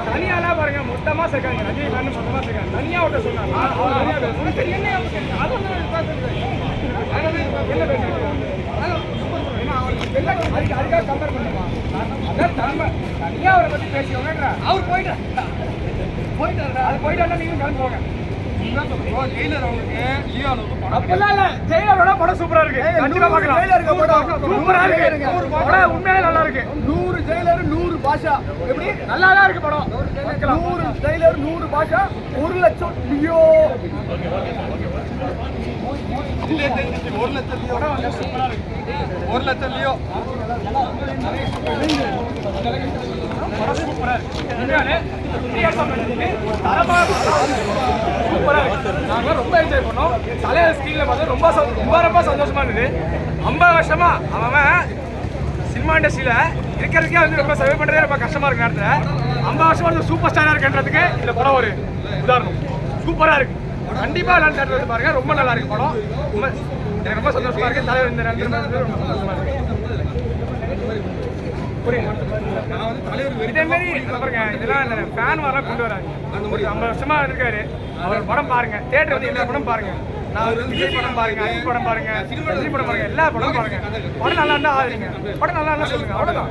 தனியாலாம் பாருங்க மொத்தமா சேர்க்காங்க ரஜினிகாந்த் மொத்தமா சேர்க்காங்க தனியா விட்ட சொன்னாங்க அதுக்காக கம்பேர் பண்ணுவான் அதான் தலைமை தனியா அவரை பத்தி பேசியவங்க அவர் போயிட்டாரு அது போயிட்டாருன்னா நீங்க கிளம்பி போங்க படம் சூப்பரா இருக்கு சூப்பரா இருக்கு உண்மையாலே நல்லா இருக்கு 100 ஜெயிலர் 100 பாஷா எப்படி நல்லா தான் இருக்கு படம் 100 ஜெயிலர் 100 பாஷா 1 லட்சம் லியோ 1 லட்சம் லியோ நாங்கள் ரொம்ப என்ஜாய் பண்ணோம். தலைவர் ஸ்கிரீன்ல பார்த்து ரொம்ப ரொம்ப சந்தோஷமா இருந்தது. 50 வருஷமா அவன் சினிமா இண்டஸ்ட்ரியில இருக்கிறதுக்கே வந்து ரொம்ப சர்வே பண்றதே ரொம்ப கஷ்டமா இருக்கு நேரத்தில் 50 வருஷமா வந்து சூப்பர் ஸ்டாரா இருக்குன்றதுக்கு இந்த படம் ஒரு உதாரணம். சூப்பரா இருக்கு. கண்டிப்பா எல்லாரும் தேட்டர் வந்து பாருங்க. ரொம்ப நல்லா இருக்கு படம். எனக்கு ரொம்ப சந்தோஷமா இருக்கு. தலைவர் இந்த நேரத்தில் ரொம்ப சந்தோஷமா இருக்கு. இதே மாதிரி பாருங்க இதெல்லாம் ஃபேன் வரலாம் கொண்டு வராங்க. அந்த ஒரு 50 வருஷமா இருக்காரு. அவர் படம் பாருங்க. தியேட்டர் வந்து எல்லா படம் பாருங்க. நான் விஜய் படம் பாருங்க, அஜித் படம் பாருங்க, ரஜினி படம் பாருங்க, எல்லா படம் பாருங்க. படம் நல்லா இருந்தா ஆதரிங்க. படம் நல்லா இருந்தா சொல்லுங்க. அவ்வளவுதான்.